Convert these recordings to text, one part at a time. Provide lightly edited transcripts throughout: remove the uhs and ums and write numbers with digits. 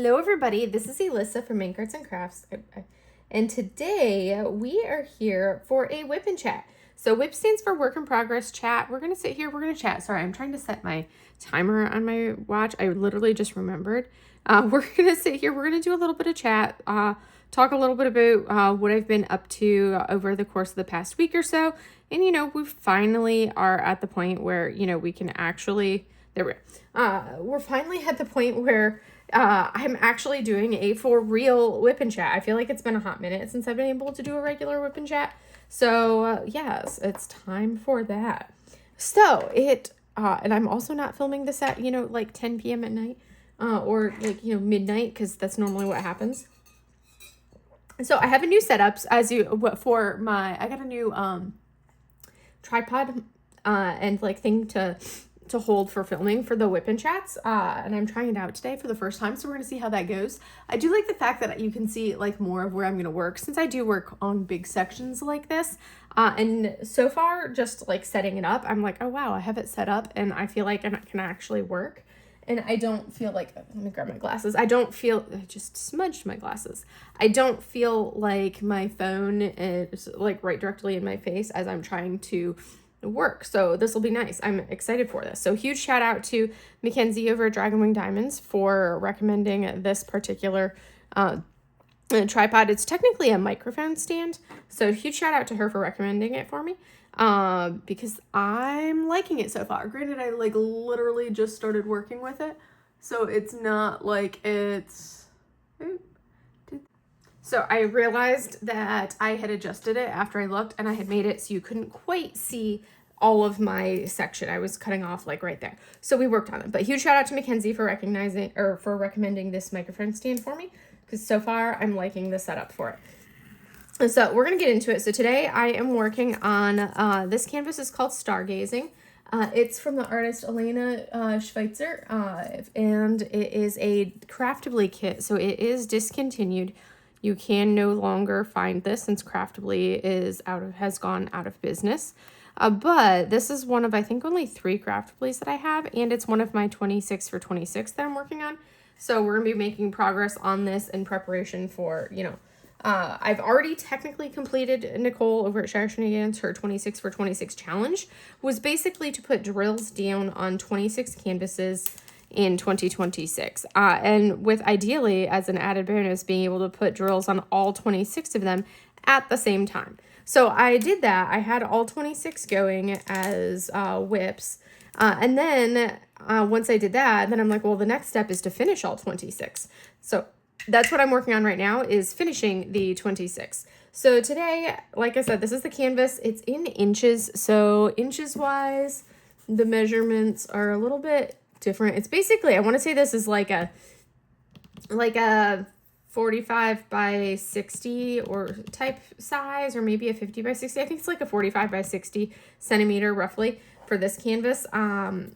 Hello everybody, this is Alyssa from Main Arts and Crafts, and today we are here for a WIP and chat. So WIP stands for Work in Progress Chat. We're gonna sit here, we're gonna chat. Sorry, I'm trying to set my timer on my watch. I literally just remembered. We're gonna sit here, we're gonna do a little bit of chat, talk a little bit about what I've been up to over the course of the past week or so. And we finally are at the point where, we can actually, there we go. We're finally at the point where I'm actually doing a for real WIP and chat. I feel like it's been a hot minute since I've been able to do a regular WIP and chat. So yes, it's time for that. So and I'm also not filming this at, like 10 p.m. at night, or like, midnight, because that's normally what happens. So I have a new setup I got a new, tripod, and like thing to hold for filming for the WIP and chats, and I'm trying it out today for the first time, so we're gonna see how that goes. I do like the fact that you can see like more of where I'm gonna work, since I do work on big sections like this, and so far just like setting it up, I'm like, oh wow, I have it set up and I feel like I can actually work, and I don't feel like, let me grab my glasses, I just smudged my glasses. I don't feel like my phone is like right directly in my face as I'm trying to work. So this will be nice. I'm excited for this. So huge shout out to Mackenzie over at Dragonwing Diamonds for recommending this particular tripod. It's technically a microphone stand. So huge shout out to her for recommending it for me, because I'm liking it so far. Granted, I like literally just started working with it, so it's not like it's... So I realized that I had adjusted it after I looked, and I had made it so you couldn't quite see all of my section. I was cutting off like right there. So we worked on it. But huge shout out to Mackenzie for recommending this microphone stand for me, because so far I'm liking the setup for it. And so we're going to get into it. So today I am working on this canvas is called Stargazing. It's from the artist Elena Schweitzer, and it is a Craftibly kit. So it is discontinued. You can no longer find this since Craftibly has gone out of business. But this is one of, I think, only 3 Craftiblys that I have, and it's one of my 26 for 26 that I'm working on. So we're going to be making progress on this in preparation for, I've already technically completed Nicole over at Shire Shenanigans. Her 26 for 26 challenge was basically to put drills down on 26 canvases in 2026, and with ideally as an added bonus being able to put drills on all 26 of them at the same time. So I did that. I had all 26 going as whips, and then once I did that, then I'm like, well, the next step is to finish all 26. So that's what I'm working on right now, is finishing the 26. So today, like I said, this is the canvas. It's in inches, so inches wise the measurements are a little bit different. It's basically, I want to say this is like a 45 by 60 or type size, or maybe a 50 by 60. I think it's like a 45 by 60 centimeter roughly for this canvas.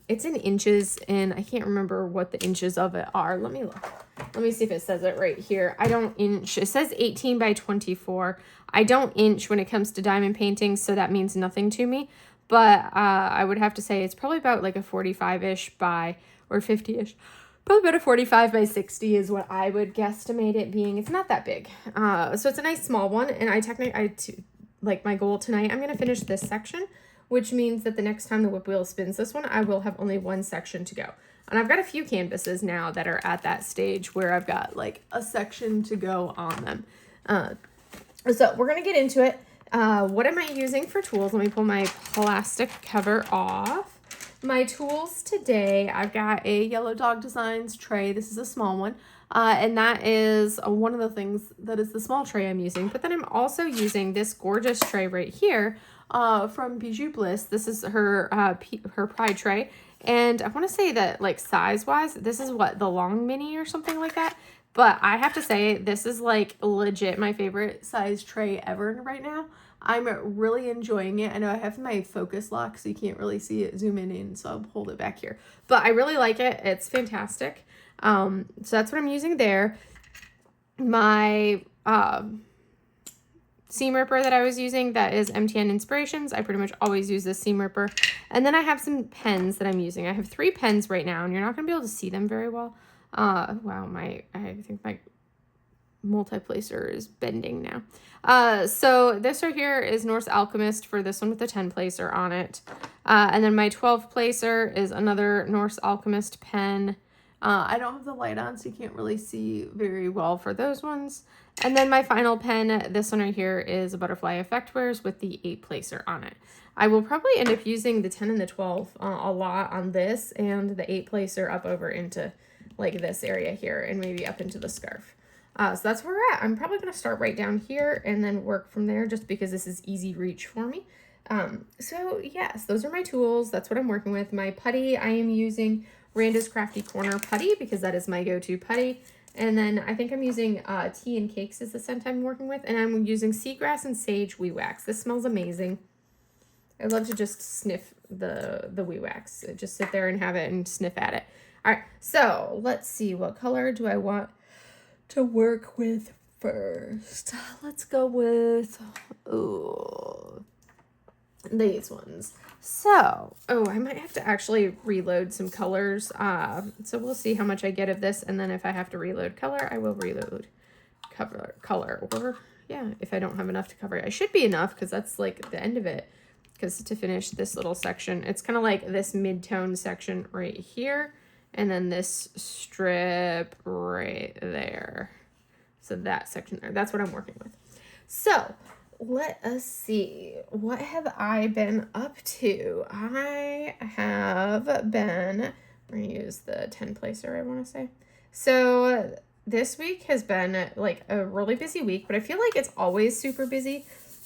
It's in inches, and I can't remember what the inches of it are. Let me see if it says it right here. I don't inch. It says 18 by 24. I don't inch when it comes to diamond painting, so that means nothing to me. But I would have to say it's probably about like a 45-ish by, or 50-ish. Probably about a 45 by 60 is what I would guesstimate it being. It's not that big. So it's a nice small one. And like my goal tonight, I'm going to finish this section, which means that the next time the whip wheel spins this one, I will have only one section to go. And I've got a few canvases now that are at that stage where I've got like a section to go on them. So we're going to get into it. What am I using for tools? Let me pull my plastic cover off. My tools today, I've got a Yellow Dog Designs tray. This is a small one. And that is one of the things that is the small tray I'm using. But then I'm also using this gorgeous tray right here from Bijou Bliss. This is her Pride tray. And I want to say that like size-wise, this is what, the long mini or something like that. But I have to say, this is like legit my favorite size tray ever right now. I'm really enjoying it. I know I have my focus lock, so you can't really see it zoom in, so I'll hold it back here. But I really like it. It's fantastic. So that's what I'm using there. My seam ripper that I was using, that is MTN Inspirations. I pretty much always use this seam ripper. And then I have some pens that I'm using. I have 3 pens right now, and you're not going to be able to see them very well. Wow, I think my multi-placer is bending now. So this right here is Norse Alchemist for this one with the 10 placer on it. And then my 12 placer is another Norse Alchemist pen. I don't have the light on, so you can't really see very well for those ones. And then my final pen, this one right here, is a Butterfly Effect Wears with the 8 placer on it. I will probably end up using the 10 and the 12 a lot on this, and the 8 placer up over into like this area here, and maybe up into the scarf. So that's where we're at. I'm probably going to start right down here and then work from there, just because this is easy reach for me. So yes, those are my tools. That's what I'm working with. My putty, I am using Randa's Crafty Corner putty because that is my go-to putty. And then I think I'm using Tea and Cakes is the scent I'm working with. And I'm using Seagrass and Sage Wee Wax. This smells amazing. I love to just sniff the wee wax. Just sit there and have it and sniff at it. All right, so let's see. What color do I want to work with first? Let's go with these ones. So, I might have to actually reload some colors. So we'll see how much I get of this, and then if I have to reload color, I will reload color. Or yeah, if I don't have enough to cover it, I should be enough because that's like the end of it. Because to finish this little section, it's kind of like this mid-tone section right here, and then this strip right there. So that section there, that's what I'm working with. So let us see, what have I been up to? I have been, I'm gonna use the 10 placer, I want to say. So this week has been like a really busy week, but I feel like it's always super busy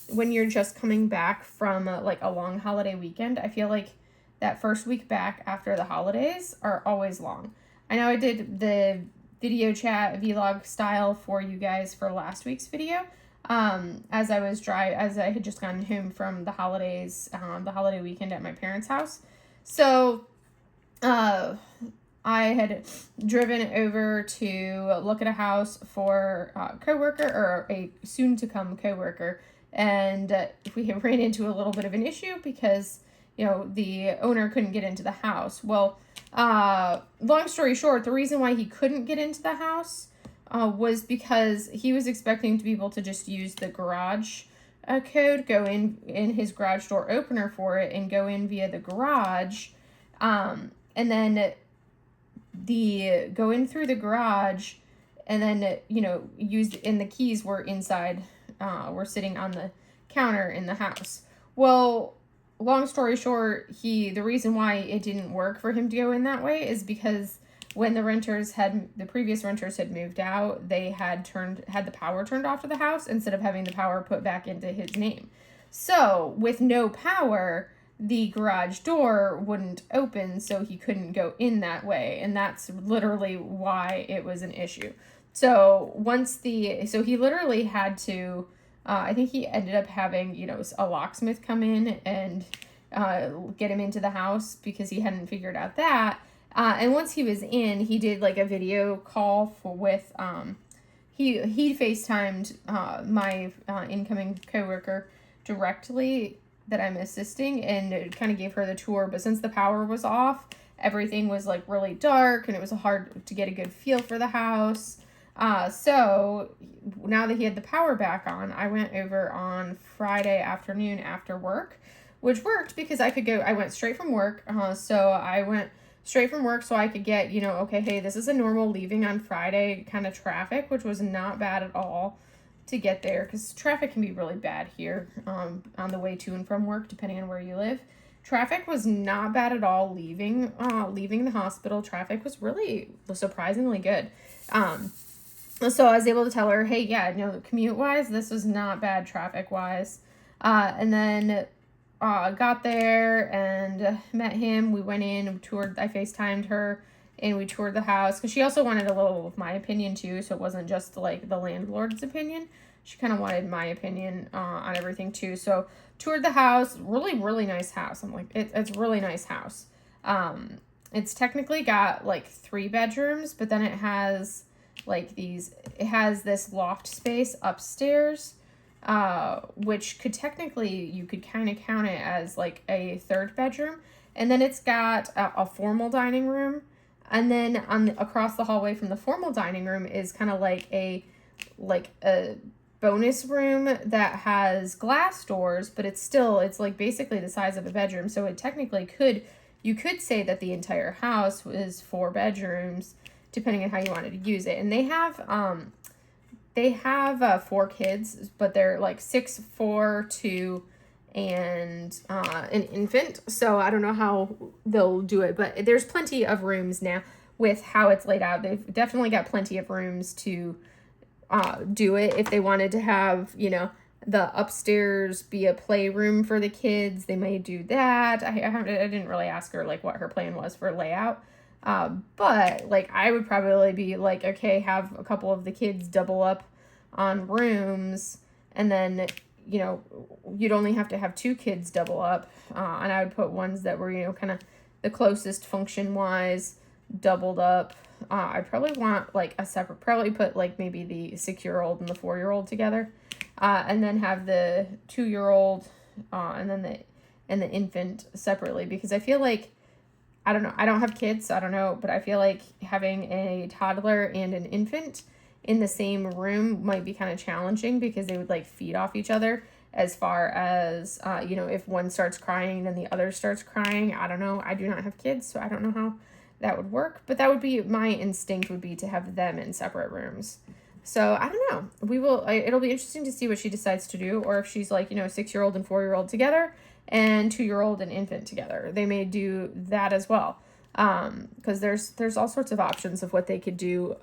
when you're just coming back from like a long holiday weekend. I feel like that first week back after the holidays are always long. I know I did the video chat vlog style for you guys for last week's video. As I had just gotten home from the holidays, the holiday weekend at my parents' house. So, I had driven over to look at a house for a coworker, or a soon-to-come coworker, and we ran into a little bit of an issue because, you know, the owner couldn't get into the house. Well, long story short, the reason why he couldn't get into the house was because he was expecting to be able to just use the garage code, go in his garage door opener for it, and go in via the garage, and then go in through the garage, and then, you know, and the keys were inside, were sitting on the counter in the house. Well, long story short, the reason why it didn't work for him to go in that way is because when the previous renters had moved out, they had the power turned off to the house instead of having the power put back into his name. So with no power, the garage door wouldn't open, so he couldn't go in that way. And that's literally why it was an issue. So so he literally had to, I think he ended up having, you know, a locksmith come in and get him into the house because he hadn't figured out that. And once he was in, he did like a video call he FaceTimed my incoming coworker directly that I'm assisting, and kind of gave her the tour. But since the power was off, everything was like really dark, and it was hard to get a good feel for the house. So now that he had the power back on, I went over on Friday afternoon after work, which worked because I went straight from work. So I went straight from work so I could get, you know, okay, hey, this is a normal leaving on Friday kind of traffic, which was not bad at all to get there, because traffic can be really bad here on the way to and from work, depending on where you live. Traffic was not bad at all leaving the hospital. Traffic was really surprisingly good. So I was able to tell her, hey, yeah, no, commute-wise, this was not bad traffic-wise. And then got there and met him. We went in, I FaceTimed her, and we toured the house, because she also wanted a little of my opinion too, so it wasn't just like the landlord's opinion. She kind of wanted my opinion on everything too. So toured the house. Really, really nice house. I'm like, it's a really nice house. It's technically got like 3 bedrooms, but then it has this loft space upstairs, which you could kind of count it as like a 3rd bedroom. And then it's got a formal dining room, And then across the hallway from the formal dining room is kind of like a bonus room that has glass doors, but it's like basically the size of a bedroom. So it technically you could say that the entire house was 4 bedrooms, depending on how you wanted to use it. And they have 4 kids, but they're like 6, 4, 2, and an infant. So I don't know how they'll do it, but there's plenty of rooms now with how it's laid out. They've definitely got plenty of rooms to do it. If they wanted to have, the upstairs be a playroom for the kids, they may do that. I didn't really ask her like what her plan was for layout. But like I would probably be like, okay, have a couple of the kids double up on rooms, and then you'd only have to have 2 kids double up, and I would put ones that were kind of the closest function wise doubled up. I'd probably want like a separate, probably put like maybe the 6-year-old and the 4-year-old together, and then have the 2-year-old and then the infant separately, because I feel like, I don't know, I don't have kids, so I don't know, but I feel like having a toddler and an infant in the same room might be kind of challenging, because they would like feed off each other, as far as if one starts crying then the other starts crying. I don't know, I do not have kids, so I don't know how that would work, but that would be my instinct, would be to have them in separate rooms. So I don't know, it'll be interesting to see what she decides to do, or if she's like 6-year-old and 4-year-old together and 2-year-old and infant together. They may do that as well, because there's all sorts of options of what they could do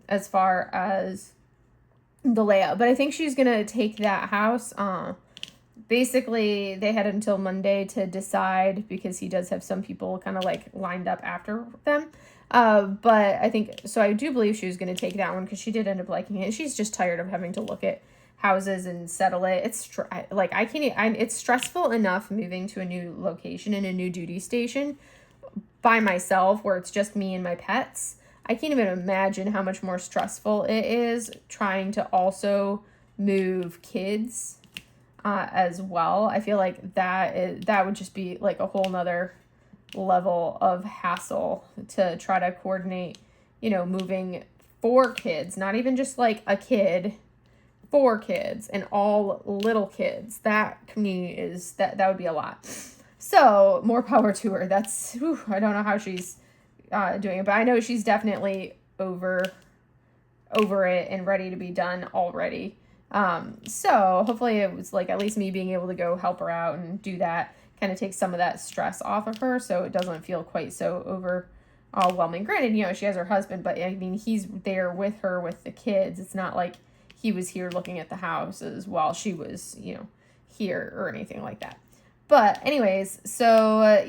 as far as the layout. But I think she's gonna take that house. Basically, they had until Monday to decide, because he does have some people kind of like lined up after them. But I think, so I do believe she was going to take that one, because she did end up liking it. She's just tired of having to look at houses and settle it. It's stressful enough moving to a new location and a new duty station by myself, where it's just me and my pets. I can't even imagine how much more stressful it is trying to also move kids as well. I feel like that would just be like a whole nother level of hassle to try to coordinate, moving 4 kids, not even just like a kid, 4 kids, and all little kids. That community that would be a lot. So more power to her. I don't know how she's doing it, but I know she's definitely over it and ready to be done already. So hopefully it was like at least me being able to go help her out and do that kind of takes some of that stress off of her, so it doesn't feel quite so overwhelming. Granted, she has her husband, but I mean, he's there with her with the kids. It's not like he was here looking at the houses while she was, here or anything like that. But anyways, so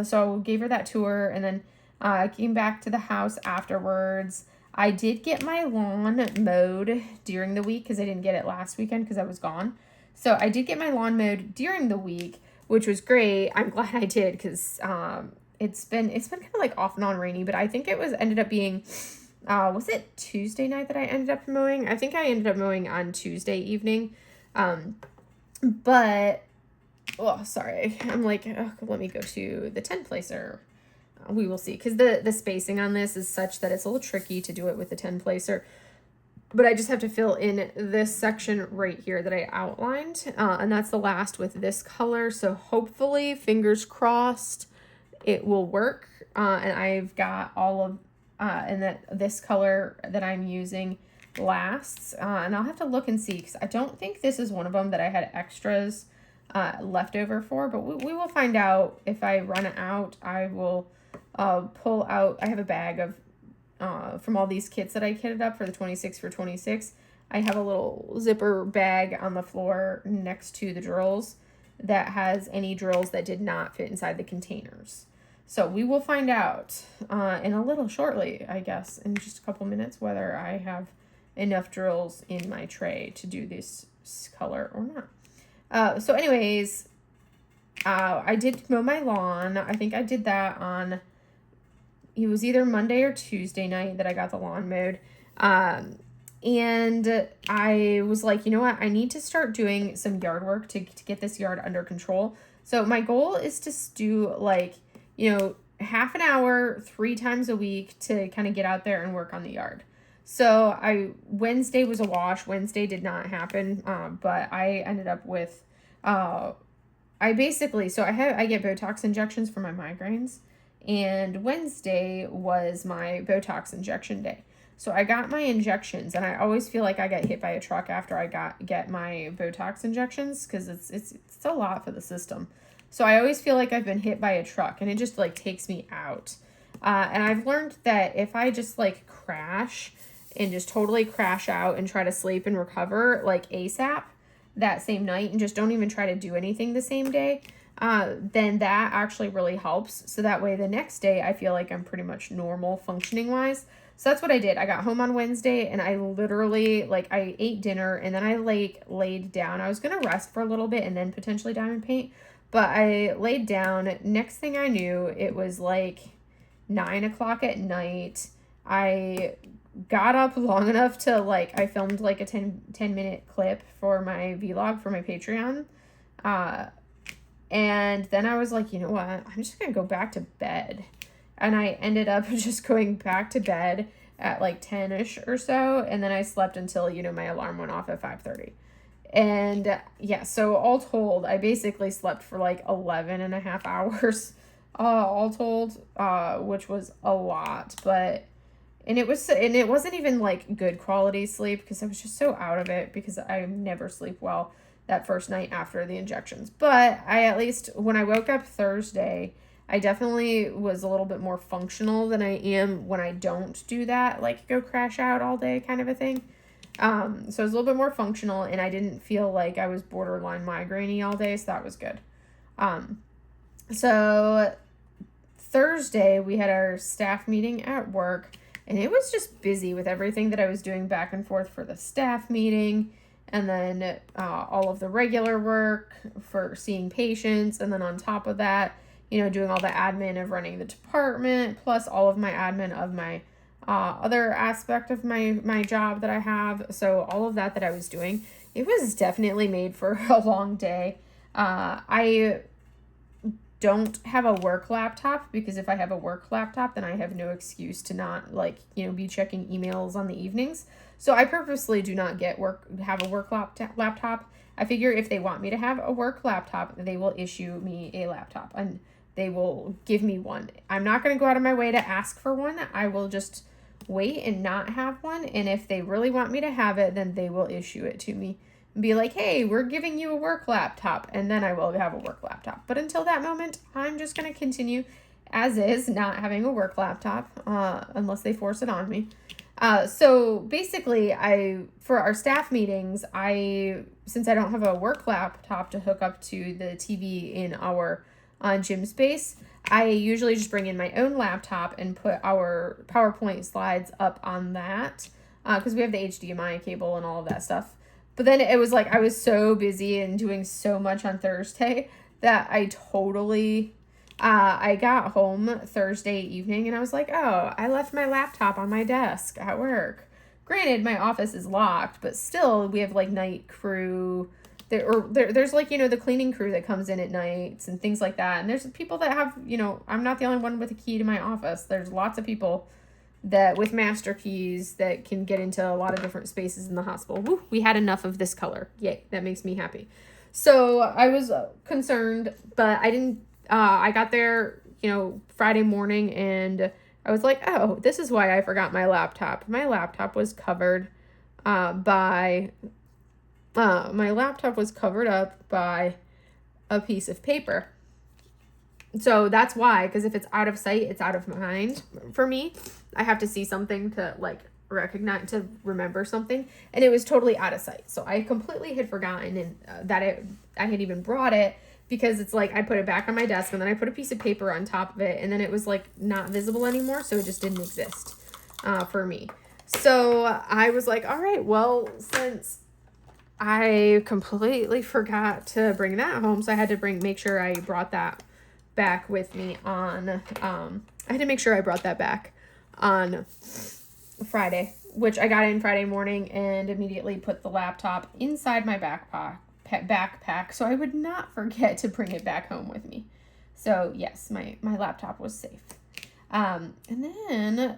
so gave her that tour, and then I came back to the house afterwards. I did get my lawn mowed during the week, because I didn't get it last weekend because I was gone. So I did get my lawn mowed during the week, which was great. I'm glad I did, because it's been kind of like off and on rainy, but I think it ended up being, was it Tuesday night that I ended up mowing? I think I ended up mowing on Tuesday evening. But, oh, sorry. I'm like, let me go to the 10 placer. We will see, because the spacing on this is such that it's a little tricky to do it with the 10 placer. But I just have to fill in this section right here that I outlined. And that's the last with this color. So hopefully, fingers crossed, it will work. And I've got all of, and that this color that I'm using lasts. And I'll have to look and see, because I don't think this is one of them that I had extras left over for. But we will find out. If I run out, I will pull out. I have a bag of from all these kits that I kitted up for the 26 for 26. I have a little zipper bag on the floor next to the drills that has any drills that did not fit inside the containers. So we will find out in a little shortly, I guess, in just a couple minutes, whether I have enough drills in my tray to do this color or not. So anyways, I did mow my lawn. I think I did that on, it was either Monday or Tuesday night that I got the lawn mowed. And I was like, you know what? I need to start doing some yard work to get this yard under control. So my goal is to do like, half an hour 3 times a week to kind of get out there and work on the yard. So Wednesday was a wash. Wednesday did not happen, but I ended up with, I get Botox injections for my migraines, and Wednesday was my Botox injection day. So I got my injections, and I always feel like I get hit by a truck after I get my Botox injections, because it's a lot for the system. So I always feel like I've been hit by a truck, and it just like takes me out. And I've learned that if I just like crash and just totally crash out and try to sleep and recover like ASAP that same night, and just don't even try to do anything the same day, then that actually really helps. So that way the next day I feel like I'm pretty much normal functioning wise. So that's what I did. I got home on Wednesday, and I literally, like, I ate dinner, and then I laid down. I was going to rest for a little bit and then potentially diamond paint, but I laid down. Next thing I knew, it was like 9 o'clock at night. I got up long enough to, like, I filmed like a 10-minute clip for my vlog for my Patreon. And then I was like, you know what? I'm just going to go back to bed. And I ended up just going back to bed at like 10-ish or so. And then I slept until, my alarm went off at 5:30. And yeah, so all told, I basically slept for like 11 and a half hours, all told, which was a lot. And it wasn't even like good quality sleep, because I was just so out of it, because I never sleep well that first night after the injections. But at least when I woke up Thursday, I definitely was a little bit more functional than I am when I don't do that, like go crash out all day kind of a thing. So I was a little bit more functional, and I didn't feel like I was borderline migraine-y all day, so that was good. So Thursday we had our staff meeting at work, and it was just busy with everything that I was doing back and forth for the staff meeting, and then all of the regular work for seeing patients, and then on top of that, doing all the admin of running the department, plus all of my admin of my other aspect of my job that I have. So all of that I was doing, it was definitely made for a long day. I don't have a work laptop, because if I have a work laptop, then I have no excuse to not be checking emails on the evenings. So I purposely do not have a work laptop. I figure if they want me to have a work laptop, they will issue me a laptop, and they will give me one. I'm not going to go out of my way to ask for one. I will just wait and not have one. And if they really want me to have it, then they will issue it to me and be like, hey, we're giving you a work laptop. And then I will have a work laptop. But until that moment, I'm just going to continue as is, not having a work laptop, unless they force it on me. So basically, for our staff meetings, since I don't have a work laptop to hook up to the TV in our gym space, I usually just bring in my own laptop and put our PowerPoint slides up on that, because we have the HDMI cable and all of that stuff. But then it was like I was so busy and doing so much on Thursday that I totally, I got home Thursday evening and I was like, oh, I left my laptop on my desk at work. Granted, my office is locked, but still we have like night crew. There's like, the cleaning crew that comes in at nights and things like that. And there's people that have, I'm not the only one with a key to my office. There's lots of people that with master keys that can get into a lot of different spaces in the hospital. Woo, we had enough of this color. Yay, that makes me happy. So I was concerned, but I didn't, I got there, Friday morning, and I was like, oh, this is why I forgot my laptop. My laptop was covered my laptop was covered up by a piece of paper. So that's why, because if it's out of sight, it's out of mind for me. I have to see something to recognize, to remember something, and it was totally out of sight. So I completely had forgotten that I had even brought it, because it's like I put it back on my desk, and then I put a piece of paper on top of it, and then it was like not visible anymore, so it just didn't exist for me. So I was like, all right, well, since I completely forgot to bring that home, so I had to make sure I brought that back with me on, I had to make sure I brought that back on Friday, which I got in Friday morning and immediately put the laptop inside my backpack so I would not forget to bring it back home with me. So yes, my laptop was safe. And then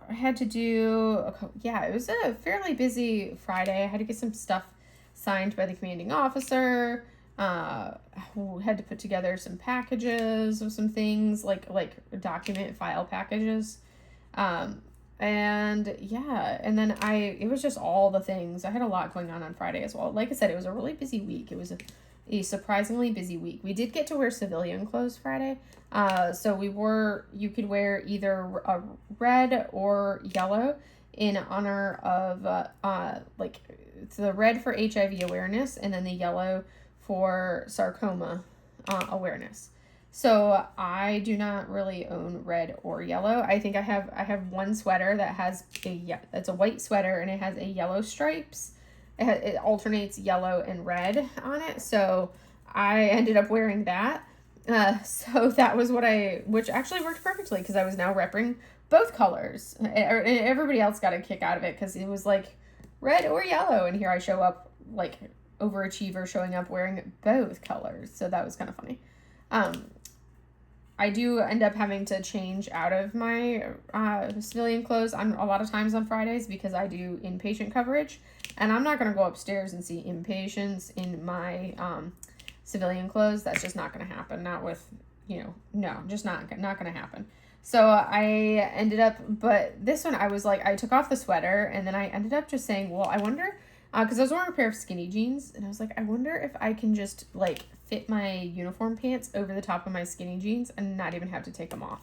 I had to do, it was a fairly busy Friday. I had to get some stuff signed by the commanding officer. Had to put together some packages of some things, like document file packages. And then it was just all the things. I had a lot going on Friday as well. Like I said, it was a really busy week. It was a surprisingly busy week. We did get to wear civilian clothes Friday. So you could wear either a red or yellow in honor of, it's the red for HIV awareness and then the yellow for sarcoma awareness. So I do not really own red or yellow. I think I have one sweater that has it's a white sweater and it has a yellow stripes. It alternates yellow and red on it. So I ended up wearing that. So that was which actually worked perfectly because I was now repping both colors. And everybody else got a kick out of it because it was like red or yellow. And here I show up like overachiever showing up wearing both colors. So that was kind of funny. I do end up having to change out of my civilian clothes a lot of times on Fridays because I do inpatient coverage. And I'm not going to go upstairs and see inpatients in my civilian clothes. That's just not going to happen. Not with, just not going to happen. So I ended up, but this one I was like, I took off the sweater and then I ended up just saying, well, I wonder, because I was wearing a pair of skinny jeans and I was like, I wonder if I can just fit my uniform pants over the top of my skinny jeans and not even have to take them off.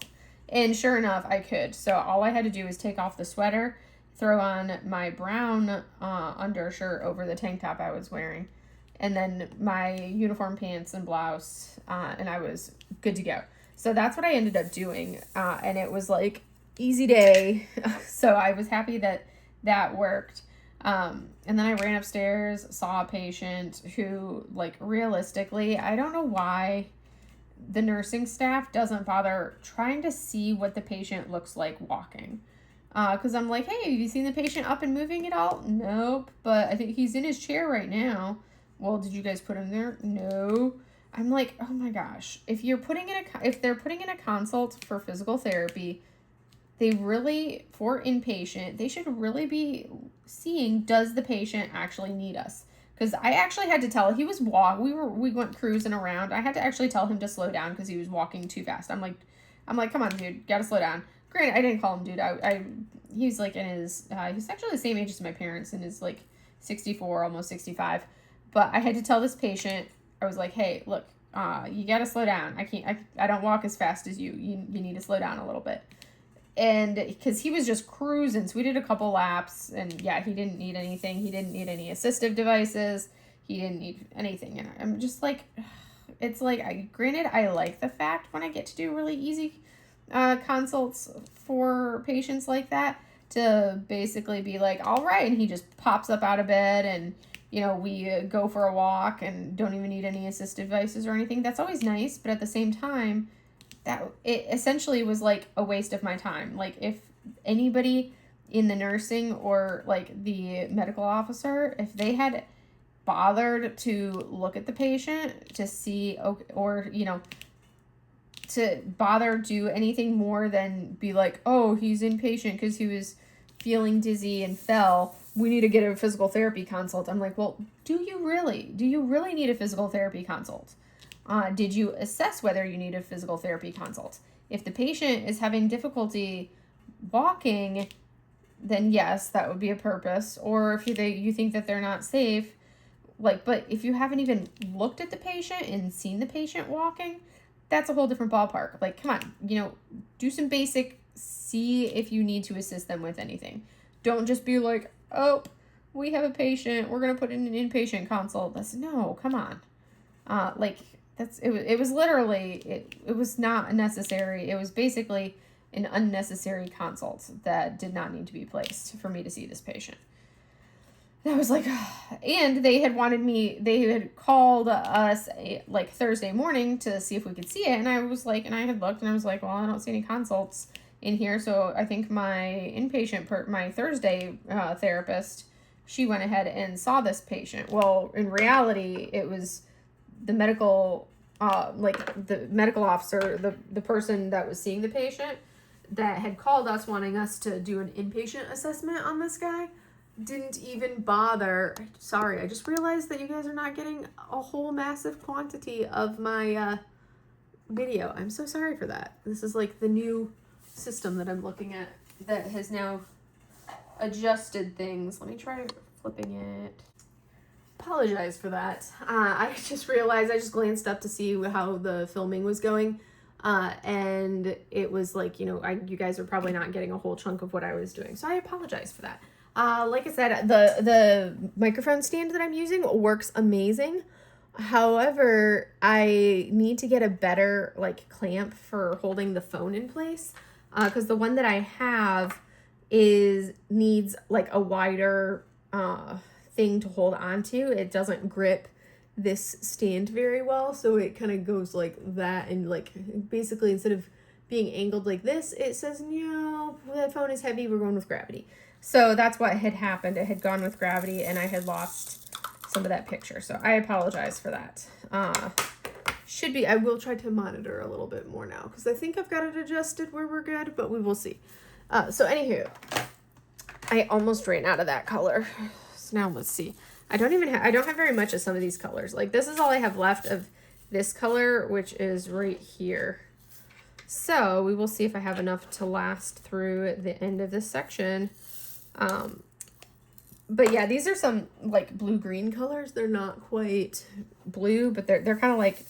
And sure enough, I could. So all I had to do was take off the sweater, throw on my brown undershirt over the tank top I was wearing, and then my uniform pants and blouse, and I was good to go. So that's what I ended up doing, and it was like easy day. So I was happy that worked. And then I ran upstairs, saw a patient who, realistically, I don't know why the nursing staff doesn't bother trying to see what the patient looks like walking. Because I'm like, hey, have you seen the patient up and moving at all? Nope, but I think he's in his chair right now. Well, did you guys put him there? No. I'm like, oh my gosh. If they're putting in a consult for physical therapy, for inpatient, they should really be seeing, does the patient actually need us? Because I actually had to tell, we went cruising around. I had to actually tell him to slow down because he was walking too fast. I'm like, come on, dude, gotta slow down. Granted, I didn't call him dude. He's like in his, he's actually the same age as my parents and is like 64, almost 65. But I had to tell this patient, I was like, hey, look, you gotta slow down. I don't walk as fast as you. You need to slow down a little bit. And because he was just cruising, so we did a couple laps, and he didn't need anything. He didn't need any assistive devices. He didn't need anything. And I'm just like, it's like, granted, I like the fact when I get to do really easy consults for patients like that to basically be like, all right, and he just pops up out of bed and, we go for a walk and don't even need any assistive devices or anything. That's always nice, but at the same time, that it essentially was like a waste of my time. Like if anybody in the nursing or the medical officer, if they had bothered to look at the patient to see, or to bother do anything more than be like, oh, he's inpatient because he was feeling dizzy and fell, we need to get a physical therapy consult. I'm like, well, do you really need a physical therapy consult? Did you assess whether you need a physical therapy consult? If the patient is having difficulty walking, then yes, that would be a purpose. Or if you think that they're not safe, but if you haven't even looked at the patient and seen the patient walking, that's a whole different ballpark. Come on, do some basic, see if you need to assist them with anything. Don't just be like, oh, we have a patient, we're going to put in an inpatient consult. No, come on. It was literally, it was not necessary. It was basically an unnecessary consult that did not need to be placed for me to see this patient. And I was like, and they had called us Thursday morning to see if we could see it. And I was like, and I had looked and I was like, well, I don't see any consults in here. So I think my my Thursday therapist, she went ahead and saw this patient. Well, in reality, it was the medical like the medical officer, the person that was seeing the patient that had called us wanting us to do an inpatient assessment on this guy didn't even bother. Sorry, I just realized that you guys are not getting a whole massive quantity of my video. I'm so sorry for that. This is like the new system that I'm looking at that has now adjusted things. Let me try flipping it. Apologize for that. I just realized, I just glanced up to see how the filming was going. And it was like, you know, you guys are probably not getting a whole chunk of what I was doing. So I apologize for that. Like I said, the microphone stand that I'm using works amazing. However, I need to get a better like clamp for holding the phone in place. Because the one that I have needs like a wider thing to hold onto. It doesn't grip this stand very well, so it kind of goes like that, and like basically instead of being angled like this, it says, no, that phone is heavy, we're going with gravity. So that's what had happened. It had gone with gravity and I had lost some of that picture, so I apologize for that. I will try to monitor a little bit more now because I think I've got it adjusted where we're good, but we will see. So anywho, I almost ran out of that color. So now let's see. I don't have very much of some of these colors. Like this is all I have left of this color, which is right here. So we will see if I have enough to last through the end of this section. But yeah, these are some like blue-green colors. They're not quite blue, but they're kind of like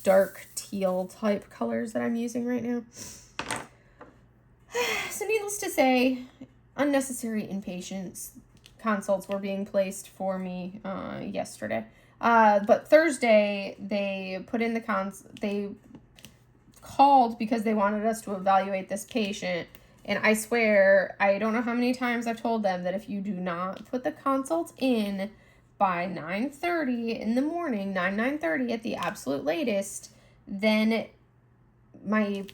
dark teal type colors that I'm using right now. So needless to say, unnecessary inpatients consults were being placed for me yesterday. But Thursday they put in they called because they wanted us to evaluate this patient. And I swear, I don't know how many times I've told them that if you do not put the consult in by 9:30 in the morning, 9:30 at the absolute latest, then my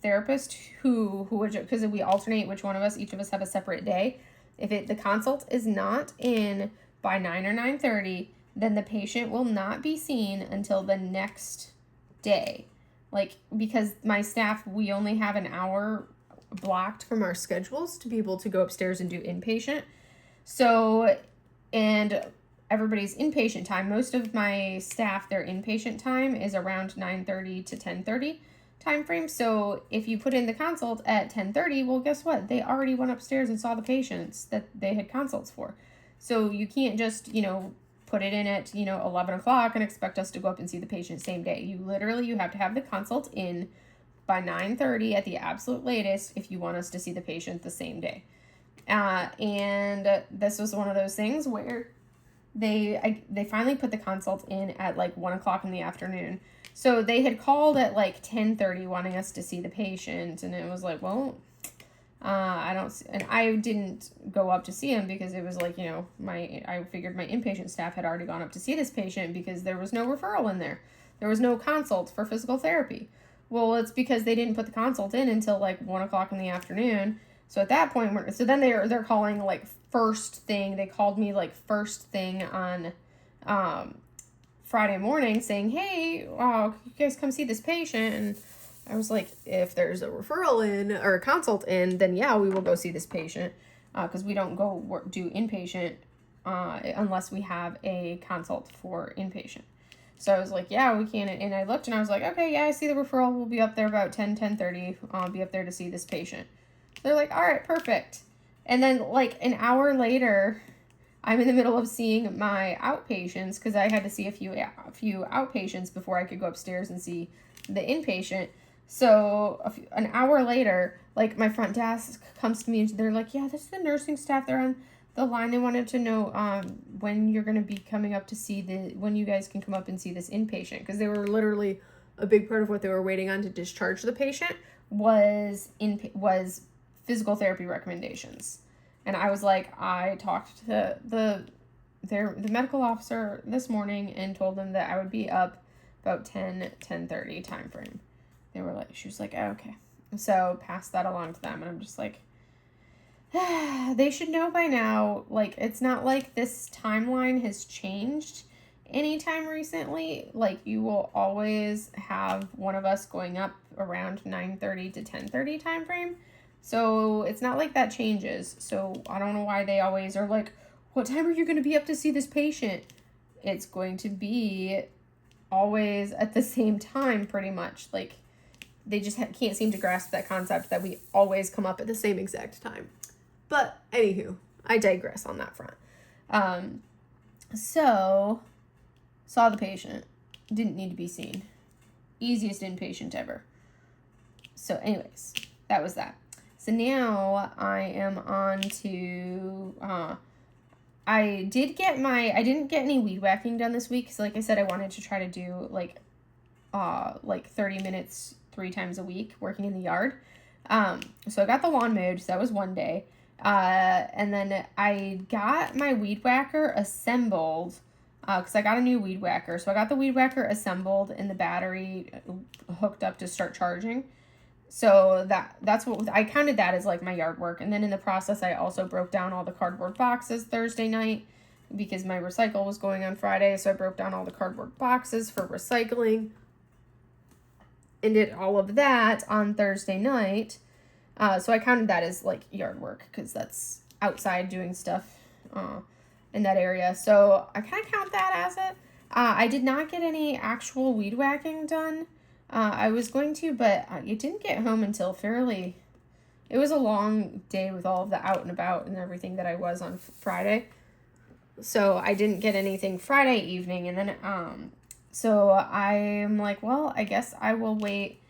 therapist because we alternate which one of us, each of us have a separate day. If the consult is not in by 9 or 9:30, then the patient will not be seen until the next day. Like, because my staff, we only have an hour blocked from our schedules to be able to go upstairs and do inpatient. So, and everybody's inpatient time, most of my staff, their inpatient time is around 9:30 to 10:30 time frame. So if you put in the consult at 10:30, well, guess what? They already went upstairs and saw the patients that they had consults for. So you can't just, put it in at, 11 o'clock and expect us to go up and see the patient same day. You have to have the consult in by 9:30 at the absolute latest if you want us to see the patient the same day. And this was one of those things where they finally put the consult in at like 1 o'clock in the afternoon. So they had called at like 10:30 wanting us to see the patient, and it was like, well, I didn't go up to see him because it was like, I figured my inpatient staff had already gone up to see this patient because there was no referral in there. There was no consult for physical therapy. Well, it's because they didn't put the consult in until like 1 o'clock in the afternoon. So at that point, then they're calling like first thing. They called me like first thing on Friday morning saying, hey, you guys come see this patient. And I was like, if there's a referral in or a consult in, then yeah, we will go see this patient because we don't go do inpatient unless we have a consult for inpatient. So I was like, yeah, we can. And I looked and I was like, okay, yeah, I see the referral. We'll be up there about 10:30. I'll be up there to see this patient. They're like, all right, perfect. And then like an hour later, I'm in the middle of seeing my outpatients because I had to see a few outpatients before I could go upstairs and see the inpatient. So an hour later, like my front desk comes to me and they're like, yeah, this is the nursing staff. They're on the line. They wanted to know when you're going to be coming up to see when you guys can come up and see this inpatient, because they were literally a big part of what they were waiting on to discharge the patient was physical therapy recommendations. And I was like, I talked to the medical officer this morning and told them that I would be up about 10:30 time frame. She was like, oh, okay. So passed that along to them, and I'm just like, they should know by now. Like, it's not like this timeline has changed. anytime recently. Like, you will always have one of us going up around 9:30 to 10:30 time frame. So it's not like that changes. So I don't know why they always are like, what time are you going to be up to see this patient? It's going to be always at the same time, pretty much. Like, they just can't seem to grasp that concept that we always come up at the same exact time. But anywho, I digress on that front. So saw the patient, didn't need to be seen. Easiest inpatient ever. So anyways, that was that. So now I am on to, I didn't get any weed whacking done this week. So like I said, I wanted to try to do like 30 minutes 3 times a week working in the yard. So I got the lawn mowed, so that was one day. And then I got my weed whacker assembled, because I got a new weed whacker. So I got the weed whacker assembled and the battery hooked up to start charging. So that's what I counted that as like my yard work. And then in the process, I also broke down all the cardboard boxes Thursday night because my recycle was going on Friday. So I broke down all the cardboard boxes for recycling and did all of that on Thursday night. So I counted that as like yard work because that's outside doing stuff in that area. So I kind of count that as it. I did not get any actual weed whacking done. I was going to, but it didn't get home until it was a long day with all of the out and about and everything that I was on Friday. So I didn't get anything Friday evening. And then, so I'm like, well, I guess I will wait.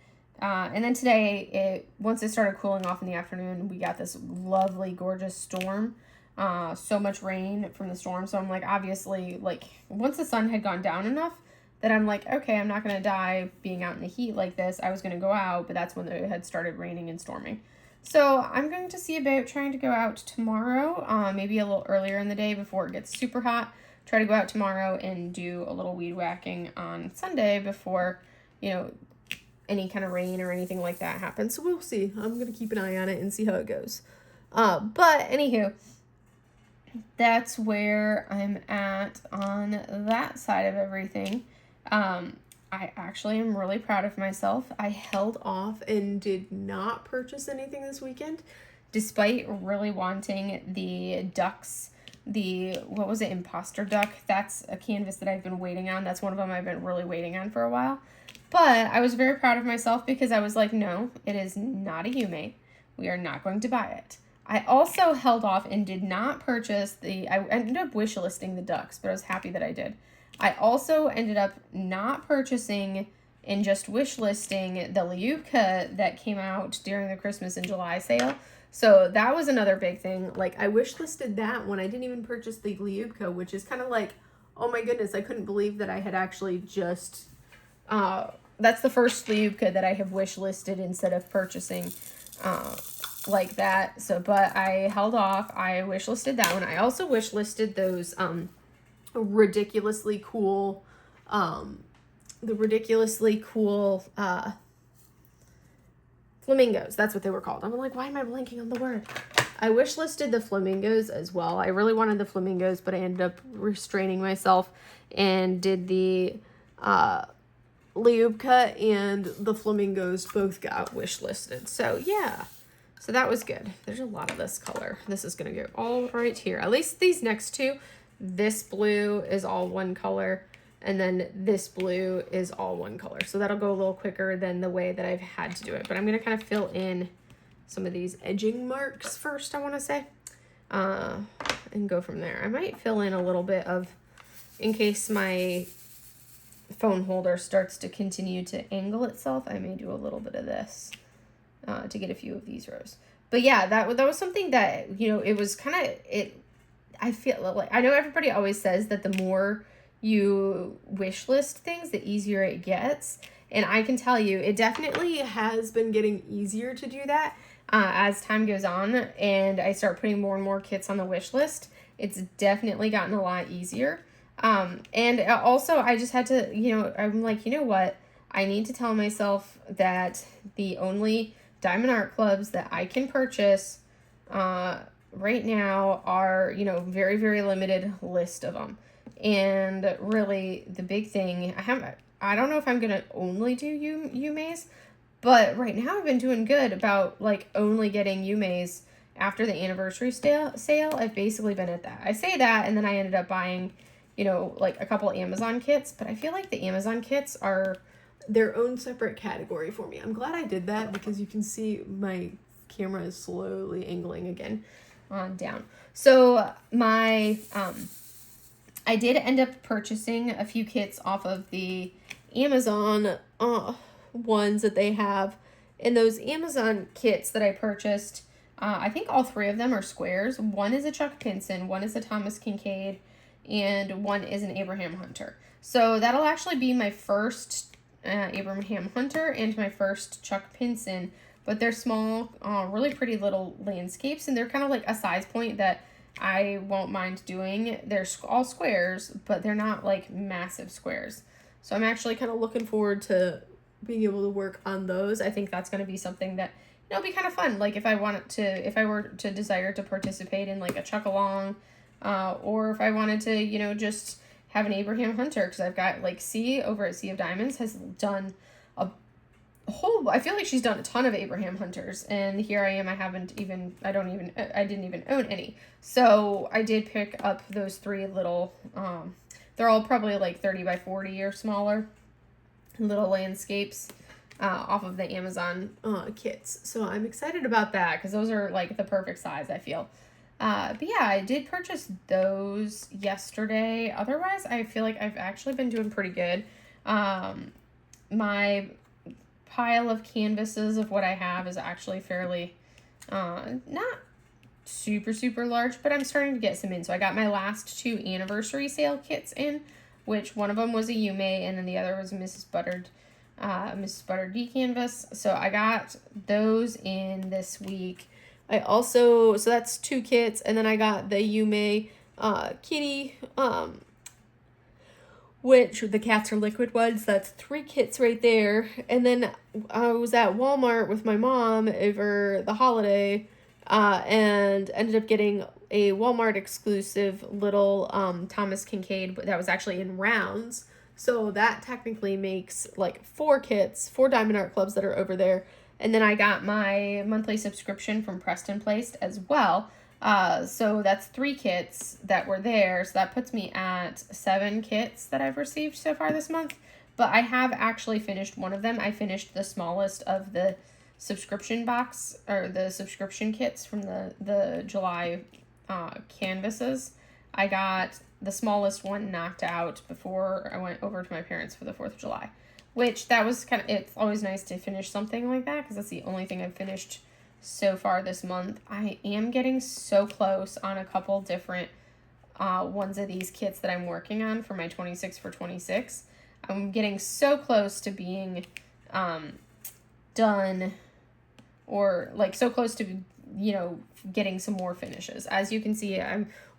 And then today, once it started cooling off in the afternoon, we got this lovely, gorgeous storm. So much rain from the storm. So I'm like, obviously, like, once the sun had gone down enough that I'm like, okay, I'm not going to die being out in the heat like this. I was going to go out, but that's when it had started raining and storming. So I'm going to see about trying to go out tomorrow, maybe a little earlier in the day before it gets super hot. Try to go out tomorrow and do a little weed whacking on Sunday before, any kind of rain or anything like that happens. So we'll see. I'm going to keep an eye on it and see how it goes. But anywho, that's where I'm at on that side of everything. I actually am really proud of myself. I held off and did not purchase anything this weekend, despite really wanting the ducks. What was it, Imposter Duck? That's a canvas that I've been waiting on. That's one of them I've been really waiting on for a while. But I was very proud of myself because I was like, no, it is not a Yume. We are not going to buy it. I also held off and did not purchase I ended up wish listing the ducks, but I was happy that I did. I also ended up not purchasing and just wish listing the Liubka that came out during the Christmas and July sale. So that was another big thing. Like, I wish listed that when I didn't even purchase the Liubka, which is kind of like, oh my goodness, I couldn't believe that I had actually just, that's the first Liubka that I have wish listed instead of purchasing, like that. So, but I held off. I wish listed that one. I also wish listed those, ridiculously cool flamingos. That's what they were called. I'm like, why am I blanking on the word? I wish listed the flamingos as well. I really wanted the flamingos, but I ended up restraining myself and did the Liubka and the flamingos both got wish listed. So yeah, so that was good. There's a lot of this color. This is gonna go all right here. At least these next two. This blue is all one color, and then this blue is all one color. So that'll go a little quicker than the way that I've had to do it. But I'm going to kind of fill in some of these edging marks first, I want to say, and go from there. I might fill in a little bit of, in case my phone holder starts to continue to angle itself, I may do a little bit of this to get a few of these rows. But yeah, that was something that, it was kind of, I feel like, I know everybody always says that the more you wish list things, the easier it gets. And I can tell you, it definitely has been getting easier to do that as time goes on. And I start putting more and more kits on the wish list. It's definitely gotten a lot easier. And also I just had to, I'm like, you know what? I need to tell myself that the only Diamond Art Clubs that I can purchase, right now are, very, very limited list of them. And really the big thing, I don't know if I'm going to only do Yumeis, but right now I've been doing good about like only getting Yumeis after the anniversary sale. I've basically been at that. I say that, and then I ended up buying, like a couple Amazon kits, but I feel like the Amazon kits are their own separate category for me. I'm glad I did that because you can see my camera is slowly angling again on down. So I did end up purchasing a few kits off of the Amazon ones that they have. And those Amazon kits that I purchased, I think all three of them are squares. One is a Chuck Pinson, one is a Thomas Kincaid, and one is an Abraham Hunter. So that'll actually be my first Abraham Hunter and my first Chuck Pinson. But they're small, really pretty little landscapes, and they're kind of like a size point that I won't mind doing. They're all squares, but they're not like massive squares. So I'm actually kind of looking forward to being able to work on those. I think that's going to be something that it'll be kind of fun. Like if I were to desire to participate in like a chuck along, or if I wanted to, just have an Abraham Hunter, because I've got like C over at Sea of Diamonds has done I feel like she's done a ton of Abraham Hunters, and here I am, I didn't even own any. So I did pick up those three little, they're all probably like 30 by 40 or smaller little landscapes off of the Amazon kits. So I'm excited about that because those are like the perfect size, I feel. But yeah, I did purchase those yesterday. Otherwise, I feel like I've actually been doing pretty good. My pile of canvases of what I have is actually fairly, not super large, but I'm starting to get some in. So I got my last two anniversary sale kits in, which one of them was a Yume and then the other was a Mrs. Butter D canvas. So I got those in this week. So that's two kits, and then I got the Yume kitty, which the cats are liquid ones. That's three kits right there. And then I was at Walmart with my mom over the holiday, and ended up getting a Walmart exclusive little Thomas Kincaid that was actually in rounds. So that technically makes like four kits, 4 Diamond Art Clubs that are over there. And then I got my monthly subscription from Preston Placed as well. So that's 3 kits that were there. So that puts me at 7 kits that I've received so far this month. But I have actually finished one of them. I finished the smallest of the subscription box, or the subscription kits from the July canvases. I got the smallest one knocked out before I went over to my parents for the 4th of July. Which that was it's always nice to finish something like that, because that's the only thing I've finished so far this month. I am getting so close on a couple different ones of these kits that I'm working on for my 26 for 26. I'm getting so close to being done, or like so close to, getting some more finishes. As you can see,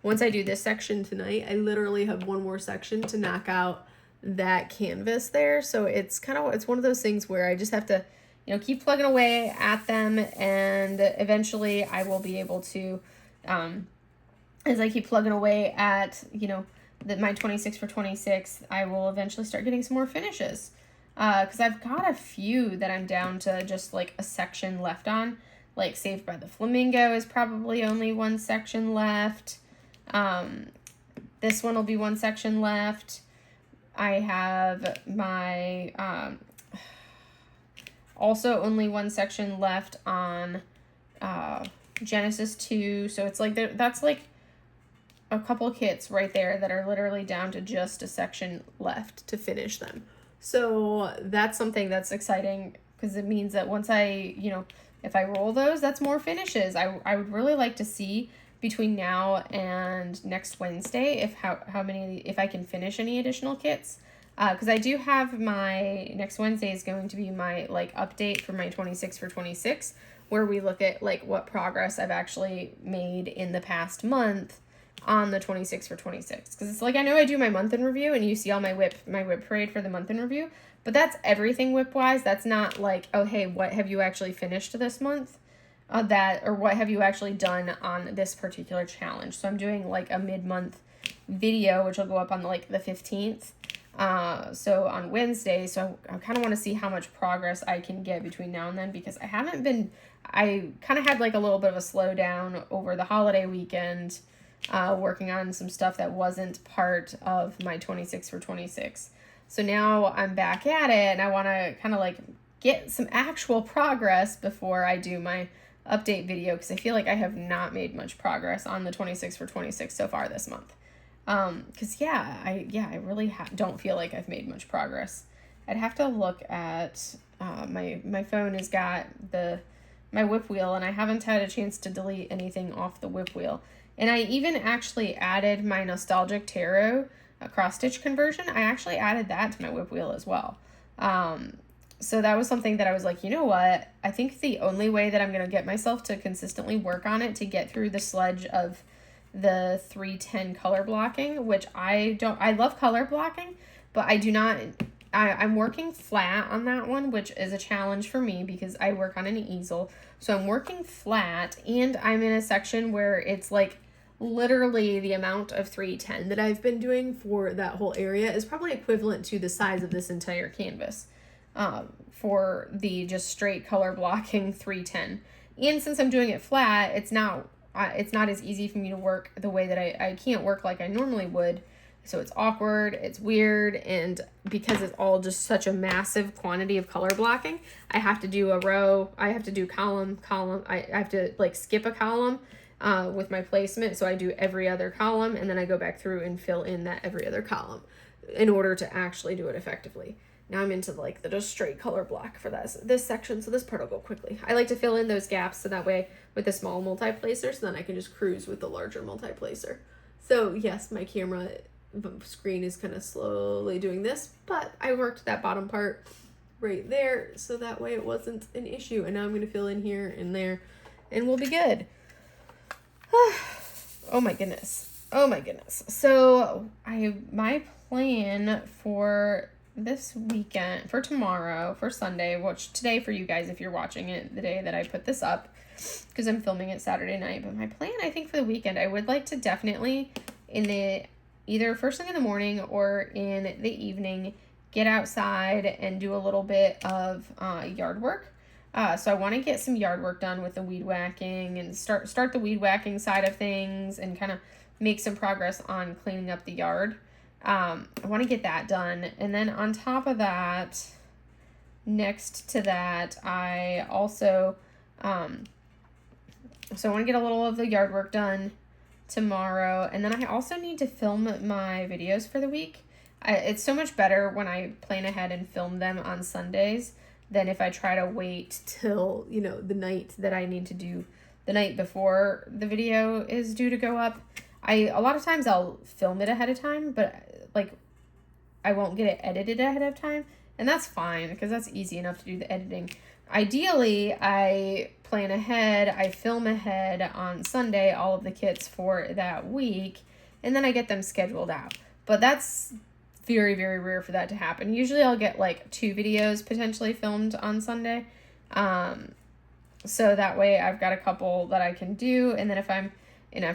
once I do this section tonight, I literally have one more section to knock out that canvas there. So it's one of those things where I just have to keep plugging away at them, and eventually I will be able to, as I keep plugging away at my 26 for 26, I will eventually start getting some more finishes, because I've got a few that I'm down to just like a section left on. Like Saved by the Flamingo is probably only one section left. This one will be one section left. I have my, also only one section left on Genesis 2. So it's like, that's like a couple kits right there that are literally down to just a section left to finish them. So that's something that's exciting, because it means that once if I roll those, that's more finishes. I would really like to see between now and next Wednesday if I can finish any additional kits, because I do have my next Wednesday is going to be my like update for my 26 for 26, where we look at like what progress I've actually made in the past month on the 26 for 26, because it's like, I know I do my month in review and you see all my WIP parade for the month in review, but that's everything WIP wise. That's not like, oh hey, what have you actually finished this month? Or what have you actually done on this particular challenge? So I'm doing like a mid-month video, which will go up on like the 15th. So on Wednesday, so I kind of want to see how much progress I can get between now and then, because I kind of had like a little bit of a slowdown over the holiday weekend, working on some stuff that wasn't part of my 26 for 26. So now I'm back at it, and I want to kind of like get some actual progress before I do my update video, because I feel like I have not made much progress on the 26 for 26 so far this month. Because I really don't feel like I've made much progress. I'd have to look at my phone has got my WIP wheel, and I haven't had a chance to delete anything off the WIP wheel. And I even actually added my Nostalgic Tarot cross stitch conversion. I actually added that to my WIP wheel as well. So that was something that I was like, you know what? I think the only way that I'm going to get myself to consistently work on it to get through the sludge of the 310 color blocking, which I love color blocking, but I'm working flat on that one, which is a challenge for me because I work on an easel. So I'm working flat, and I'm in a section where it's like literally the amount of 310 that I've been doing for that whole area is probably equivalent to the size of this entire canvas. For the just straight color blocking 310. And since I'm doing it flat, it's not as easy for me to work the way that I can't work like I normally would. So it's awkward, it's weird, and because it's all just such a massive quantity of color blocking, I have to do a row, I have to do column, I have to like skip a column with my placement. So I do every other column, and then I go back through and fill in that every other column in order to actually do it effectively. Now I'm into like the just straight color block for this section, so this part will go quickly. I like to fill in those gaps so that way with the small multi-placer, so then I can just cruise with the larger multi-placer. So yes, my camera screen is kind of slowly doing this, but I worked that bottom part right there so that way it wasn't an issue. And now I'm going to fill in here and there, and we'll be good. Oh my goodness. So my plan for this weekend, for tomorrow, for Sunday, which today for you guys if you're watching it the day that I put this up, because I'm filming it Saturday night. But my plan, I think, for the weekend, I would like to definitely either first thing in the morning or in the evening get outside and do a little bit of yard work. So I want to get some yard work done with the weed whacking and start the weed whacking side of things and kind of make some progress on cleaning up the yard. I want to get that done. And then on top of that, next to that, I also, so I want to get a little of the yard work done tomorrow. And then I also need to film my videos for the week. It's so much better when I plan ahead and film them on Sundays than if I try to wait till, the night that I need to do, the night before the video is due to go up. A lot of times I'll film it ahead of time, but I won't get it edited ahead of time, and that's fine because that's easy enough to do the editing. Ideally, I plan ahead, I film ahead on Sunday all of the kits for that week, and then I get them scheduled out. But that's very, very rare for that to happen. Usually I'll get 2 videos potentially filmed on Sunday. So that way I've got a couple that I can do, and then if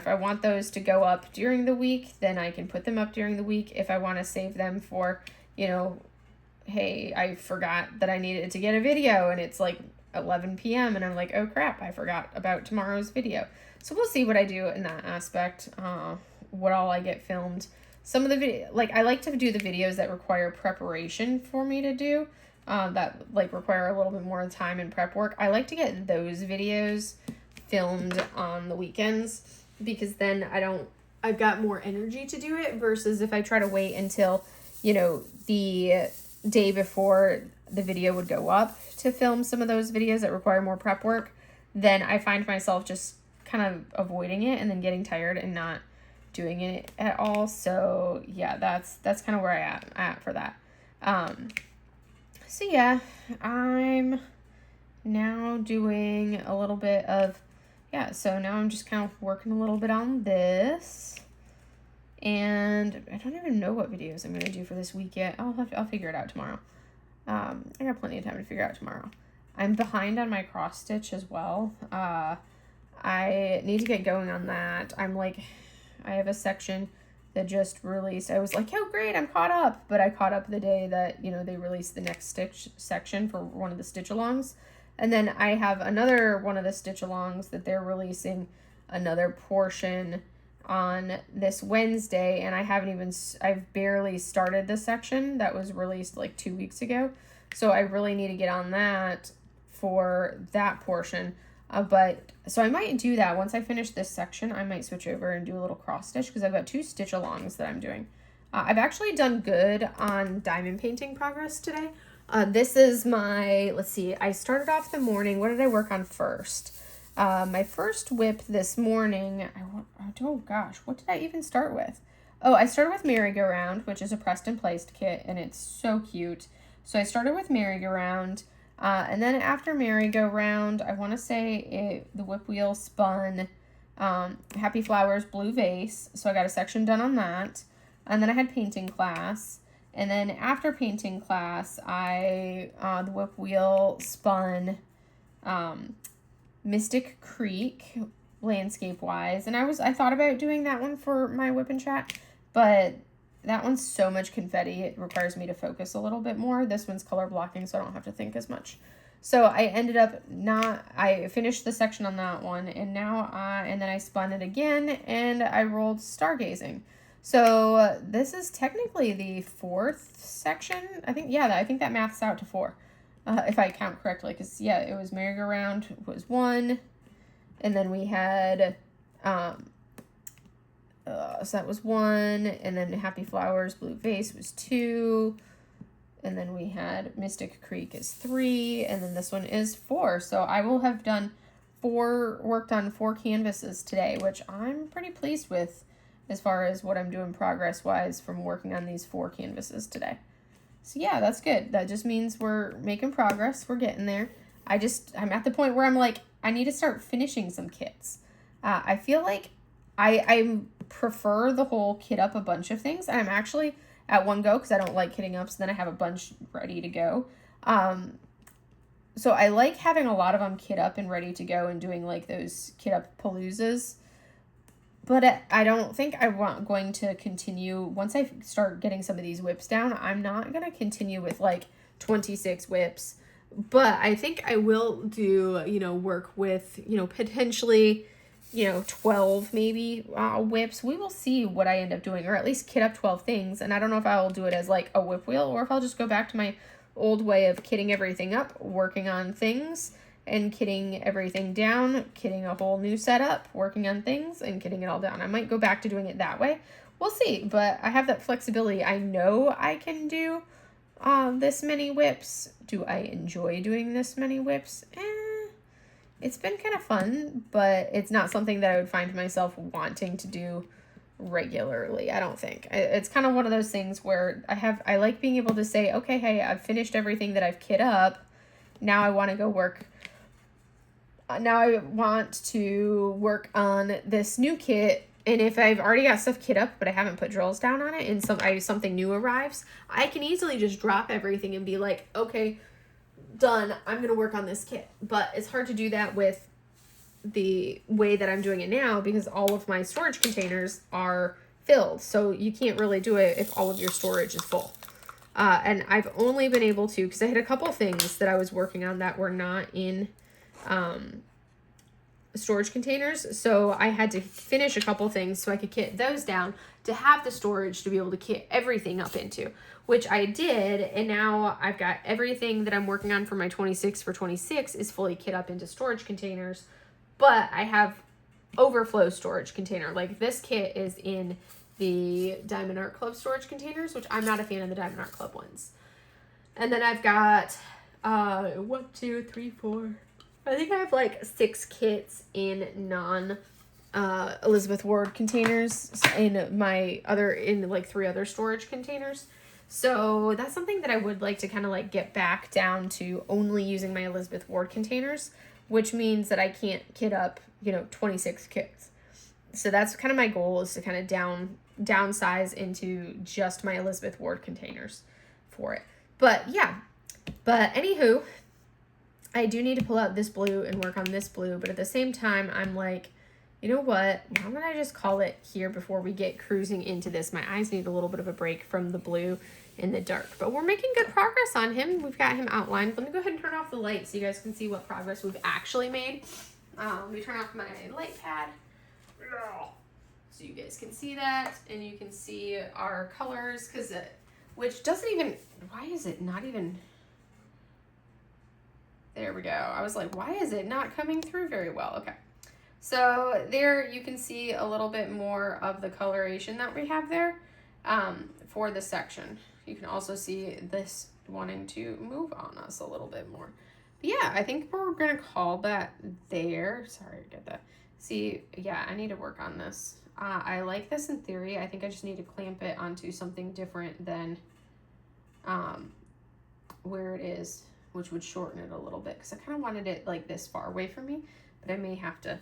I want those to go up during the week, then I can put them up during the week. If I want to save them for, hey, I forgot that I needed to get a video and it's 11 p.m. and I'm like, oh crap, I forgot about tomorrow's video. So we'll see what I do in that aspect, what all I get filmed. Some of the video, I like to do the videos that require preparation for me to do, that require a little bit more time and prep work. I like to get those videos filmed on the weekends, because then I've got more energy to do it versus if I try to wait until, the day before the video would go up to film some of those videos that require more prep work, then I find myself just kind of avoiding it and then getting tired and not doing it at all. So yeah, that's kind of where I'm at for that. So yeah, I'm now doing a little bit of, so now I'm just kind of working a little bit on this, and I don't even know what videos I'm going to do for this week yet. I'll figure it out tomorrow. I got plenty of time to figure out tomorrow. I'm behind on my cross stitch as well. I need to get going on that. I have a section that just released. I was like, oh great, I'm caught up. But I caught up the day that, they released the next stitch section for one of the stitch alongs. And then I have another one of the stitch alongs that they're releasing another portion on this Wednesday, and I've barely started the section that was released like 2 weeks ago. So I really need to get on that for that portion. So I might do that once I finish this section. I might switch over and do a little cross stitch because I've got 2 stitch alongs that I'm doing. I've actually done good on diamond painting progress today. This is let's see, I started off the morning. What did I work on first? My first WIP this morning, oh gosh, what did I even start with? Oh, I started with merry-go-round, which is a pressed and placed kit, and it's so cute. So I started with merry-go-round, and then after merry-go-round, I want to say the WIP wheel spun Happy Flowers blue vase, so I got a section done on that. And then I had painting class, and then after painting class, the WIP wheel spun Mystic Creek landscape-wise, and I thought about doing that one for my WIP and Chat, but that one's so much confetti, it requires me to focus a little bit more. This one's color blocking, so I don't have to think as much. So I ended up I finished the section on that one, and then I spun it again, and I rolled Stargazing. So this is technically the 4th section. I think that maths out to 4, if I count correctly. Because, it was merry-go-round was 1, and then we had, so that was 1, and then Happy Flowers blue vase was 2, and then we had Mystic Creek is 3, and then this one is 4. So I will have worked on 4 canvases today, which I'm pretty pleased with as far as what I'm doing progress-wise from working on these 4 canvases today. So yeah, that's good. That just means we're making progress. We're getting there. I'm at the point where I'm like, I need to start finishing some kits. I feel like I prefer the whole kit up a bunch of things. I'm actually at one go because I don't like kitting up, so then I have a bunch ready to go. So I like having a lot of them kit up and ready to go and doing like those kit up paloozas. But I don't think I'm going to continue. Once I start getting some of these WIPs down, I'm not going to continue with like 26 WIPs. But I think I will do, work with, potentially, 12 maybe WIPs. We will see what I end up doing, or at least kit up 12 things. And I don't know if I will do it as like a WIP wheel, or if I'll just go back to my old way of kitting everything up, working on things, and kitting everything down, kitting a whole new setup, working on things, and kitting it all down. I might go back to doing it that way. We'll see, but I have that flexibility. I know I can do this many WIPs. Do I enjoy doing this many WIPs? It's been kind of fun, but it's not something that I would find myself wanting to do regularly, I don't think. It's kind of one of those things where I like being able to say, okay, hey, I've finished everything that I've kit up. Now I want to go work. Now I want to work on this new kit, and if I've already got stuff kit up but I haven't put drills down on it and something new arrives, I can easily just drop everything and be like, okay, done, I'm going to work on this kit. But it's hard to do that with the way that I'm doing it now because all of my storage containers are filled. So you can't really do it if all of your storage is full. And I've only been able to, because I had a couple of things that I was working on that were not in storage containers, so I had to finish a couple things so I could kit those down to have the storage to be able to kit everything up into, which I did, and now I've got everything that I'm working on for my 26 for 26 is fully kit up into storage containers, but I have overflow storage container. Like this kit is in the Diamond Art Club storage containers, which I'm not a fan of the Diamond Art Club ones. And then I've got 1, 2, 3, 4. I think I have like 6 kits in non Elizabeth Ward containers in like 3 other storage containers. So that's something that I would like to kind of like get back down to only using my Elizabeth Ward containers, which means that I can't kit up, 26 kits. So that's kind of my goal, is to kind of downsize into just my Elizabeth Ward containers for it. But yeah, anywho, I do need to pull out this blue and work on this blue, but at the same time, I'm like, You know what? I'm going to just call it here before we get cruising into this. My eyes need a little bit of a break from the blue and the dark. But we're making good progress on him. We've got him outlined. Let me go ahead and turn off the light so you guys can see what progress we've actually made. Let me turn off my light pad so you guys can see that. And you can see our colors, which doesn't even... Why is it not even... There we go. I was like, why is it not coming through very well? Okay. So there you can see a little bit more of the coloration that we have there for this section. You can also see this wanting to move on us a little bit more. But yeah, I think we're going to call that there. Sorry, I get that. See, yeah, I need to work on this. I like this in theory. I think I just need to clamp it onto something different than where it is, which would shorten it a little bit because I kind of wanted it like this far away from me, but I may have to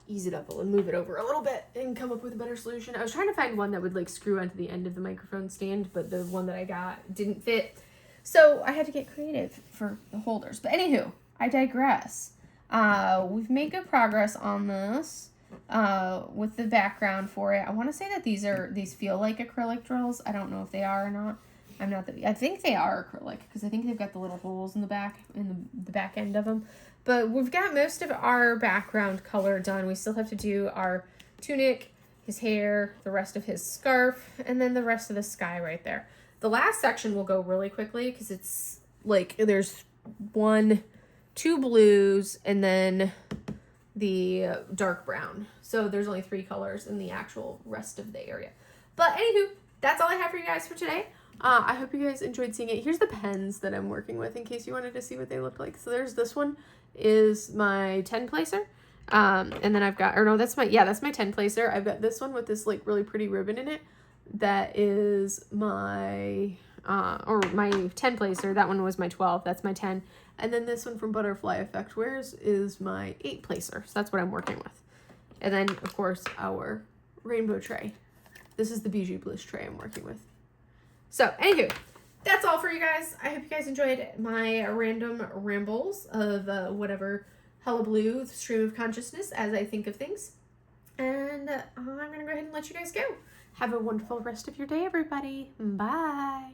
ease it up and move it over a little bit and come up with a better solution. I was trying to find one that would like screw onto the end of the microphone stand, but the one that I got didn't fit. So I had to get creative for the holders. But anywho, I digress. We've made good progress on this with the background for it. I want to say that these feel like acrylic drills. I don't know if they are or not. I think they are acrylic because I think they've got the little holes in the back, in the back end of them. But we've got most of our background color done. We still have to do our tunic, his hair, the rest of his scarf, and then the rest of the sky right there. The last section will go really quickly because it's like there's 2 blues and then the dark brown. So there's only 3 colors in the actual rest of the area. But anywho, that's all I have for you guys for today. I hope you guys enjoyed seeing it. Here's the pens that I'm working with in case you wanted to see what they look like. So there's this one is my 10 placer. And then I've got, that's my 10 placer. I've got this one with this like really pretty ribbon in it. That is my, my 10 placer. That one was my 12. That's my 10. And then this one from Butterfly Effect Wares is my 8 placer. So that's what I'm working with. And then of course our rainbow tray. This is the Bijou Bliss tray I'm working with. So, anywho, that's all for you guys. I hope you guys enjoyed my random rambles of whatever hullabaloo, stream of consciousness as I think of things. And I'm going to go ahead and let you guys go. Have a wonderful rest of your day, everybody. Bye.